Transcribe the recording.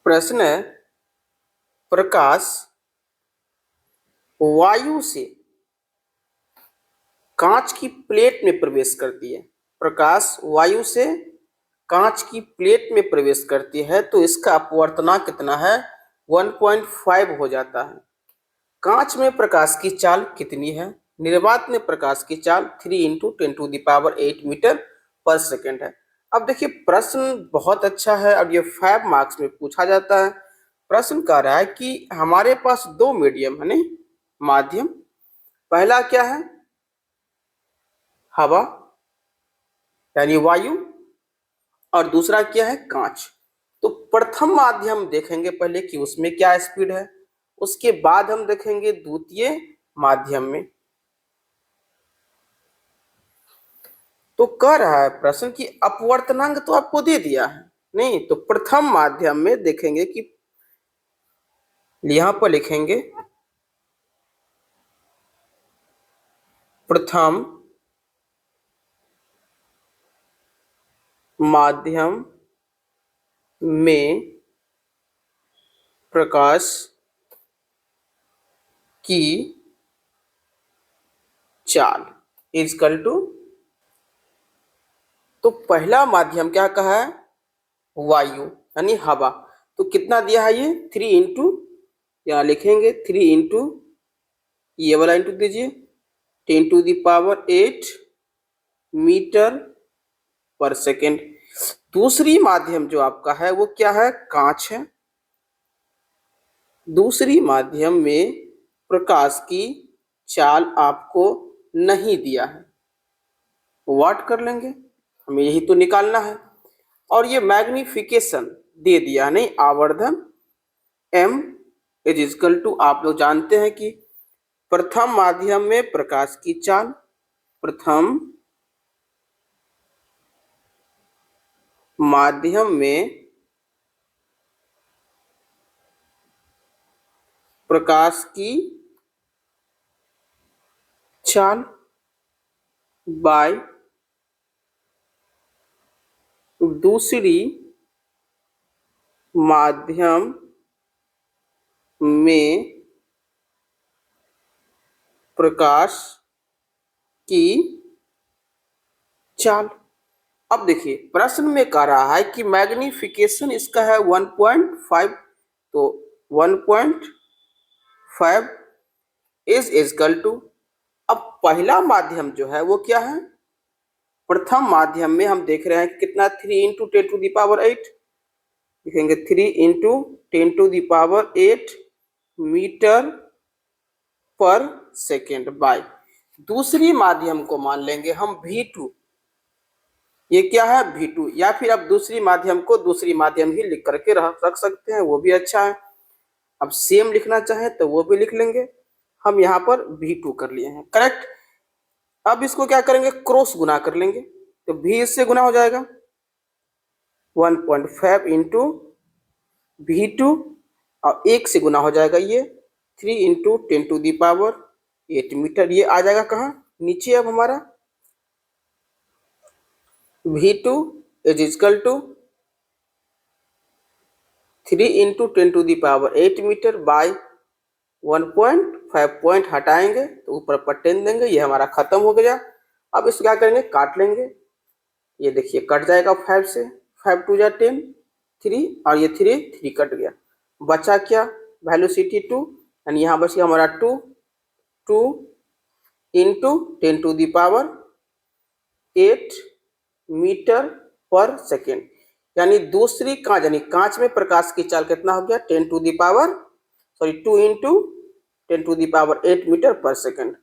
प्रश्न है, प्रकाश वायु से कांच की प्लेट में प्रवेश करती है। प्रकाश वायु से कांच की प्लेट में प्रवेश करती है तो इसका अपवर्तनांक कितना है? 1.5 हो जाता है। कांच में प्रकाश की चाल कितनी है? निर्वात में प्रकाश की चाल 3 × 10⁸ मीटर पर सेकेंड है। अब देखिए प्रश्न बहुत अच्छा है और ये 5 मार्क्स में पूछा जाता है। प्रश्न कह रहा है कि हमारे पास दो मीडियम है, नहीं माध्यम। पहला क्या है? हवा यानी वायु, और दूसरा क्या है? कांच। तो प्रथम माध्यम देखेंगे पहले कि उसमें क्या स्पीड है, उसके बाद हम देखेंगे द्वितीय माध्यम में। तो कह रहा है प्रश्न कि अपवर्तनांक तो आपको दे दिया है, नहीं तो प्रथम माध्यम में देखेंगे कि यहां पर लिखेंगे प्रथम माध्यम में प्रकाश की चाल इक्वल टू। तो पहला माध्यम क्या कहा है? वायु यानी हवा। तो कितना दिया है ये? 3 इंटू, यहाँ लिखेंगे 3 इंटू, ये वाला इंटू दीजिए 10⁸ मीटर पर सेकेंड। दूसरी माध्यम जो आपका है वो क्या है? कांच है। दूसरी माध्यम में प्रकाश की चाल आपको नहीं दिया है, वाट कर लेंगे, हमें यही तो निकालना है। और ये मैग्निफिकेशन दे दिया, नहीं आवर्धन m इज इक्वल टू, आप लोग जानते हैं कि प्रथम माध्यम में प्रकाश की चाल, प्रथम माध्यम में प्रकाश की चाल बाय दूसरी माध्यम में प्रकाश की चाल। अब देखिए प्रश्न में कह रहा है कि मैग्निफिकेशन इसका है 1.5, तो 1.5 इज इक्वल टू। अब पहला माध्यम जो है वो क्या है? प्रथम माध्यम में हम देख रहे हैं कि कितना 3 × 10⁸ लिखेंगे 3 × 10⁸ मीटर पर सेकेंड बाय दूसरी माध्यम को मान लेंगे हम V2। ये क्या है? V2, या फिर आप दूसरी माध्यम को दूसरी माध्यम ही लिख करके रख सकते हैं, वो भी अच्छा है। अब सेम लिखना चाहे तो वो भी लिख लेंगे। हम यहाँ पर V2 कर लिए हैं, करेक्ट। अब इसको क्या करेंगे? क्रॉस गुना कर लेंगे, तो V इससे गुना हो जाएगा 1.5 इंटू V2, और 1 से गुना हो जाएगा ये 3 × 10⁸ मीटर। ये आ जाएगा कहाँ? नीचे। अब हमारा V2 is equal to 3 × 10⁸ meter by 1.5 point हटाएंगे तो ऊपर पर 10 देंगे, ये हमारा खत्म हो गया। अब इसको क्या करेंगे? काट लेंगे। ये देखिए कट जाएगा 5 से, 5 × 2 = 10, 3 और ये 3 कट गया, बचा क्या? वेलोसिटी 2, यानी यहाँ बच गया हमारा 2 × 10⁸ मीटर पर सेकेंड। यानी दूसरी कांच, यानी कांच में प्रकाश की चाल कितना हो गया? 2 × 10⁸ मीटर पर सेकेंड।